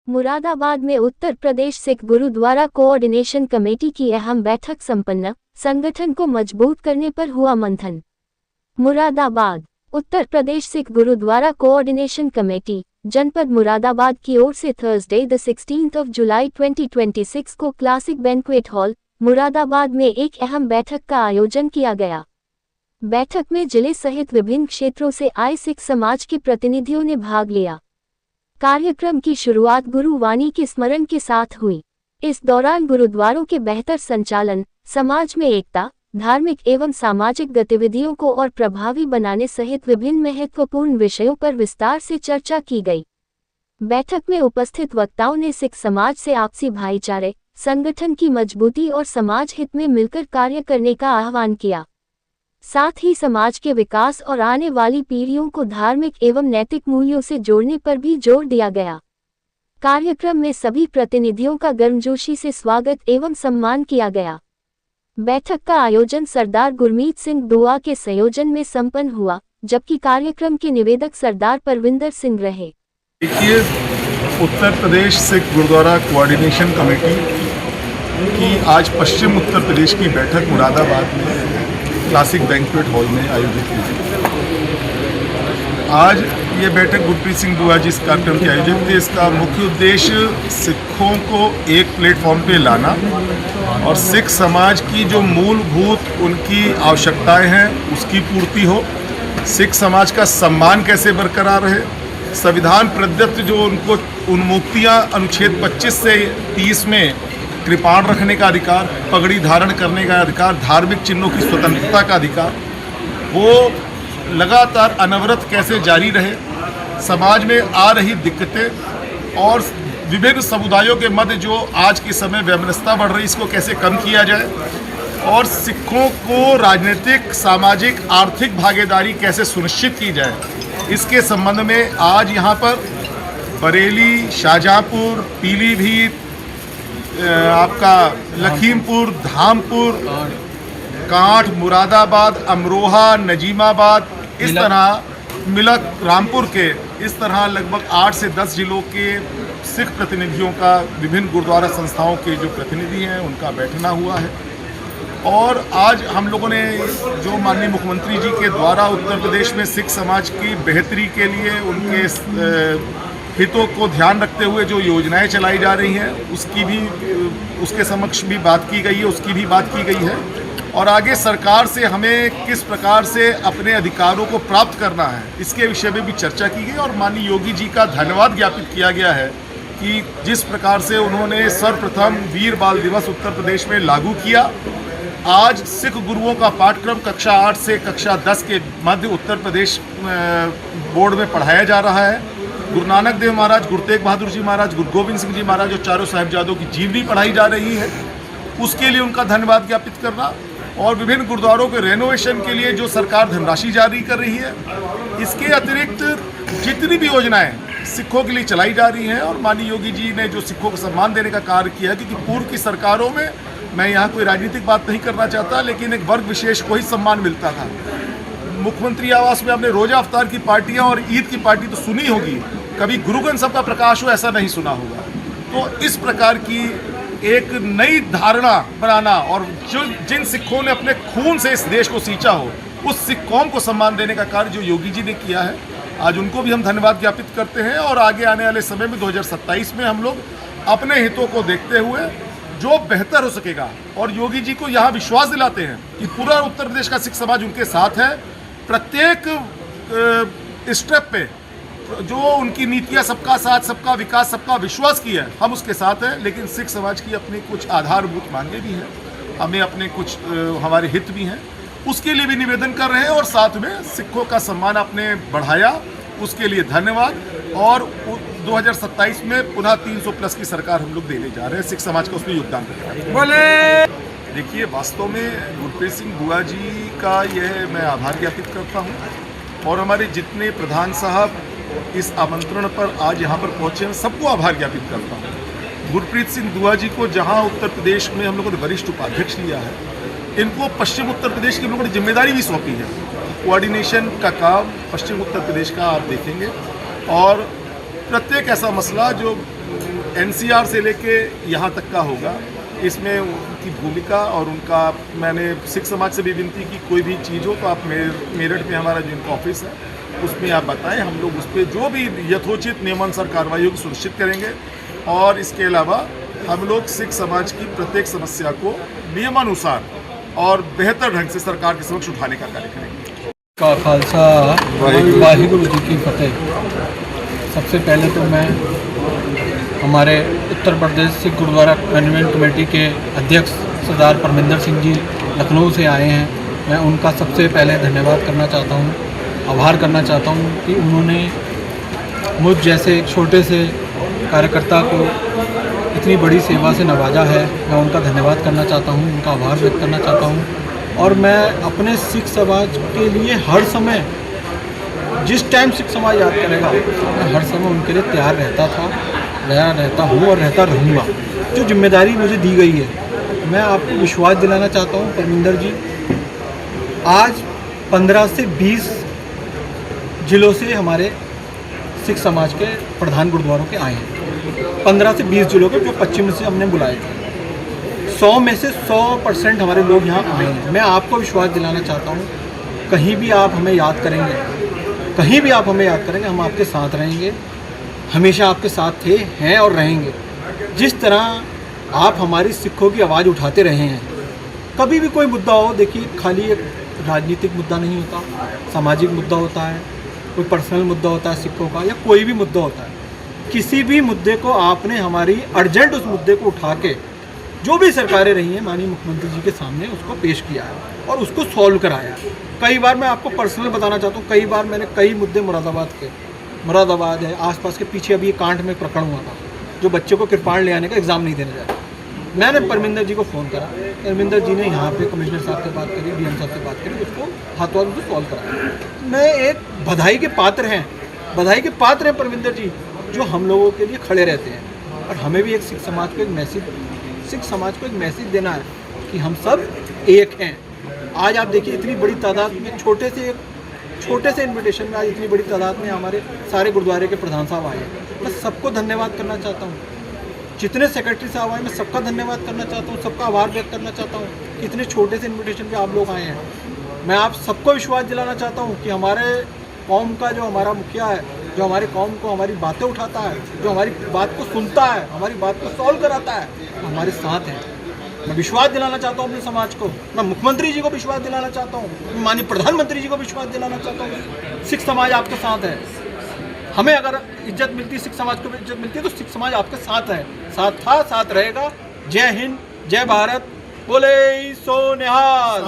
मुरादाबाद में Uttar Pradesh Sikh gurdwara coordination committee की अहम बैठक संपन्न, संगठन को मजबूत करने पर हुआ मंथन। मुरादाबाद उत्तर प्रदेश सिख गुरुद्वारा कोऑर्डिनेशन कमेटी जनपद मुरादाबाद की ओर से थर्सडे 16 जुलाई 2026 को क्लासिक बैंक्वेट हॉल मुरादाबाद में एक अहम बैठक का आयोजन किया गया। बैठक में जिले सहित विभिन्न क्षेत्रों से आए सिख समाज के प्रतिनिधियों ने भाग लिया। कार्यक्रम की शुरुआत गुरुवाणी के स्मरण के साथ हुई। इस दौरान गुरुद्वारों के बेहतर संचालन, समाज में एकता, धार्मिक एवं सामाजिक गतिविधियों को और प्रभावी बनाने सहित विभिन्न महत्वपूर्ण विषयों पर विस्तार से चर्चा की गई। बैठक में उपस्थित वक्ताओं ने सिख समाज से आपसी भाईचारे, संगठन की मजबूती और समाज हित में मिलकर कार्य करने का आह्वान किया। साथ ही समाज के विकास और आने वाली पीढ़ियों को धार्मिक एवं नैतिक मूल्यों से जोड़ने पर भी जोर दिया गया। कार्यक्रम में सभी प्रतिनिधियों का गर्मजोशी से स्वागत एवं सम्मान किया गया। बैठक का आयोजन सरदार गुरमीत सिंह दुआ के संयोजन में संपन्न हुआ, जबकि कार्यक्रम के निवेदक सरदार परविंदर सिंह रहे। देखिए, उत्तर प्रदेश सिख गुरुद्वारा कोऑर्डिनेशन कमेटी की आज पश्चिम उत्तर प्रदेश की बैठक मुरादाबाद में क्लासिक बैंक्वेट हॉल में आयोजित की गई। आज ये बैठक गुरप्रीत सिंह दुआ जी इस कार्यक्रम की आयोजित थी। इसका मुख्य उद्देश्य सिखों को एक प्लेटफॉर्म पे लाना और सिख समाज की जो मूलभूत उनकी आवश्यकताएं हैं उसकी पूर्ति हो, सिख समाज का सम्मान कैसे बरकरार रहे, संविधान प्रदत्त जो उनको उन्मुक्तियां अनुच्छेद 25 से 30 में कृपाण रखने का अधिकार, पगड़ी धारण करने का अधिकार, धार्मिक चिन्हों की स्वतंत्रता का अधिकार, वो लगातार अनवरत कैसे जारी रहे, समाज में आ रही दिक्कतें और विभिन्न समुदायों के मध्य जो आज के समय वैमनस्यता बढ़ रही इसको कैसे कम किया जाए और सिखों को राजनीतिक, सामाजिक, आर्थिक भागीदारी कैसे सुनिश्चित की जाए, इसके संबंध में आज यहाँ पर बरेली, शाहजहाँपुर, पीलीभीत, आपका लखीमपुर, धामपुर, कांठ, मुरादाबाद, अमरोहा, नजीमाबाद, इस तरह मिलक, रामपुर के इस तरह लगभग 8 से 10 जिलों के सिख प्रतिनिधियों का, विभिन्न गुरुद्वारा संस्थाओं के जो प्रतिनिधि हैं उनका बैठना हुआ है। और आज हम लोगों ने जो माननीय मुख्यमंत्री जी के द्वारा उत्तर प्रदेश में सिख समाज की बेहतरी के लिए उनके हितों को ध्यान रखते हुए जो योजनाएं चलाई जा रही हैं उसके समक्ष भी बात की गई है, उसकी भी बात की गई है और आगे सरकार से हमें किस प्रकार से अपने अधिकारों को प्राप्त करना है इसके विषय में भी चर्चा की गई और माननीय योगी जी का धन्यवाद ज्ञापित किया गया है कि जिस प्रकार से उन्होंने सर्वप्रथम वीर बाल दिवस उत्तर प्रदेश में लागू किया। आज सिख गुरुओं का पाठ्यक्रम कक्षा 8 से कक्षा 10 के मध्य उत्तर प्रदेश बोर्ड में पढ़ाया जा रहा है। गुरु नानक देव महाराज, गुरु तेग बहादुर जी महाराज, गुरु गोविंद सिंह जी महाराज और चारों साहिबजादों की जीवनी पढ़ाई जा रही है, उसके लिए उनका धन्यवाद ज्ञापित करना और विभिन्न गुरुद्वारों के रेनोवेशन के लिए जो सरकार धनराशि जारी कर रही है, इसके अतिरिक्त जितनी भी योजनाएं सिखों के लिए चलाई जा रही हैं और माननीय योगी जी ने जो सिखों को सम्मान देने का कार्य किया है, क्योंकि पूर्व की सरकारों में, मैं यहाँ कोई राजनीतिक बात नहीं करना चाहता, लेकिन एक वर्ग विशेष को ही सम्मान मिलता था। मुख्यमंत्री आवास में आपने रोजा अफ्तार की पार्टियां और ईद की पार्टी तो सुनी होगी, कभी गुरु ग्रंथ साहब का प्रकाश हो ऐसा नहीं सुना होगा। तो इस प्रकार की एक नई धारणा बनाना और जिन सिखों ने अपने खून से इस देश को सींचा हो, उस सिख कौम को सम्मान देने का कार्य जो योगी जी ने किया है, आज उनको भी हम धन्यवाद ज्ञापित करते हैं और आगे आने वाले समय में 2027 में हम लोग अपने हितों को देखते हुए जो बेहतर हो सकेगा और योगी जी को यहाँ विश्वास दिलाते हैं कि पूरा उत्तर प्रदेश का सिख समाज उनके साथ है। प्रत्येक स्टेप पे जो उनकी नीतियाँ सबका साथ, सबका विकास, सबका विश्वास की है, हम उसके साथ हैं, लेकिन सिख समाज की अपनी कुछ आधारभूत मांगे भी हैं, हमें अपने कुछ हमारे हित भी हैं, उसके लिए भी निवेदन कर रहे हैं और साथ में सिखों का सम्मान आपने बढ़ाया, उसके लिए धन्यवाद। और 2027 में पुनः 300 प्लस की सरकार हम लोग देने जा रहे हैं, सिख समाज का उसमें योगदान करें। देखिए, वास्तव में गुरप्रीत सिंह दुआ जी का यह मैं आभार ज्ञापित करता हूँ और हमारे जितने प्रधान साहब इस आमंत्रण पर आज यहाँ पर पहुँचे हैं, सबको आभार ज्ञापित करता हूँ। गुरप्रीत सिंह दुआ जी को जहाँ उत्तर प्रदेश में हम लोगों ने वरिष्ठ उपाध्यक्ष लिया है, इनको पश्चिम उत्तर प्रदेश की हम लोगों ने जिम्मेदारी भी सौंपी है। कोऑर्डिनेशन का काम पश्चिम उत्तर प्रदेश का आप देखेंगे और प्रत्येक ऐसा मसला जो एनसीआर से लेके यहाँ तक का होगा। इसमें उनकी भूमिका और उनका, मैंने सिख समाज से भी विनती की कोई भी चीज़ हो तो आप मेरठ में हमारा जो इनका ऑफिस है उसमें आप बताएं, हम लोग उस पर जो भी यथोचित नियमानुसार कार्रवाई को सुनिश्चित करेंगे। और इसके अलावा हम लोग सिख समाज की प्रत्येक समस्या को नियमानुसार और बेहतर ढंग से सरकार के समक्ष उठाने का कार्य करेंगे। का खालसा वाहिगुरु जी की फतेह। सबसे पहले तो मैं हमारे उत्तर प्रदेश सिख गुरुद्वारा मैनेजमेंट कमेटी के अध्यक्ष सरदार परमिंदर सिंह जी लखनऊ से आए हैं, मैं उनका सबसे पहले धन्यवाद करना चाहता हूँ, आभार करना चाहता हूँ कि उन्होंने मुझ जैसे एक छोटे से कार्यकर्ता को इतनी बड़ी सेवा से नवाजा है। मैं उनका धन्यवाद करना चाहता हूँ, उनका आभार व्यक्त करना चाहता हूँ। और मैं अपने सिख समाज के लिए हर समय, जिस टाइम सिख समाज याद करेगा, मैं हर समय उनके लिए तैयार रहता हूँ और रहता रहूँगा। जो जिम्मेदारी मुझे दी गई है, मैं आपको विश्वास दिलाना चाहता हूँ परमिंदर जी, आज 15 से 20 जिलों से हमारे सिख समाज के प्रधान गुरुद्वारों के आए हैं। 15 से 20 जिलों के, जो पश्चिम से हमने बुलाए थे। 100 में से 100% हमारे लोग यहाँ आए हैं। मैं आपको विश्वास दिलाना चाहता हूँ, कहीं भी आप हमें याद करेंगे, कहीं भी आप हमें याद करेंगे, हम आपके साथ रहेंगे, हमेशा आपके साथ थे, हैं और रहेंगे। जिस तरह आप हमारी सिखों की आवाज़ उठाते रहे हैं, कभी भी कोई मुद्दा हो, देखिए खाली एक राजनीतिक मुद्दा नहीं होता, सामाजिक मुद्दा होता है, कोई पर्सनल मुद्दा होता है सिखों का, या कोई भी मुद्दा होता है। किसी भी मुद्दे को आपने हमारी अर्जेंट उस मुद्दे को उठा के, जो भी सरकारें रही हैं माननीय मुख्यमंत्री जी के सामने उसको पेश किया है और उसको सॉल्व कराया। कई बार मैं आपको पर्सनल बताना चाहता हूँ, कई बार मैंने कई मुद्दे मुरादाबाद है, आसपास के पीछे अभी कांट में प्रकरण हुआ था, जो बच्चे को कृपाण ले आने का एग्ज़ाम नहीं देने जाए। मैंने परमिंदर जी को फ़ोन करा, परमिंदर जी ने यहाँ पे कमिश्नर साहब से बात करी, डीएम साहब से बात करी, उसको हाथों हाथ सॉल्व करा। मैं एक बधाई के पात्र हैं परमिंदर जी, जो हम लोगों के लिए खड़े रहते हैं। और हमें भी एक सिख समाज को एक मैसेज देना है कि हम सब एक हैं। आज आप देखिए इतनी बड़ी तादाद में, छोटे से इन्विटेशन में आज इतनी बड़ी तादाद में हमारे सारे गुरुद्वारे के प्रधान साहब आए हैं। मैं सबको धन्यवाद करना चाहता हूँ, जितने सेक्रेटरी साहब आए, मैं सबका धन्यवाद करना चाहता हूँ, सबका आभार व्यक्त करना चाहता हूँ कि इतने छोटे से इन्विटेशन पे आप लोग आए हैं। मैं आप सबको विश्वास दिलाना चाहता हूँ कि हमारे कौम का जो हमारा मुखिया है, जो हमारे कौम को हमारी बातें उठाता है, जो हमारी बात को सुनता है, हमारी बात को सॉल्व कराता है, हमारे साथ है। मैं विश्वास दिलाना चाहता हूँ अपने समाज को, मैं मुख्यमंत्री जी को विश्वास दिलाना चाहता हूँ, मैं माननीय प्रधानमंत्री जी को विश्वास दिलाना चाहता हूँ, सिख समाज आपके साथ है। हमें अगर इज्जत मिलती है, सिख समाज को इज्जत मिलती है, तो सिख समाज आपके साथ है, साथ था, साथ रहेगा। जय हिंद, जय भारत, बोले सो निहाल।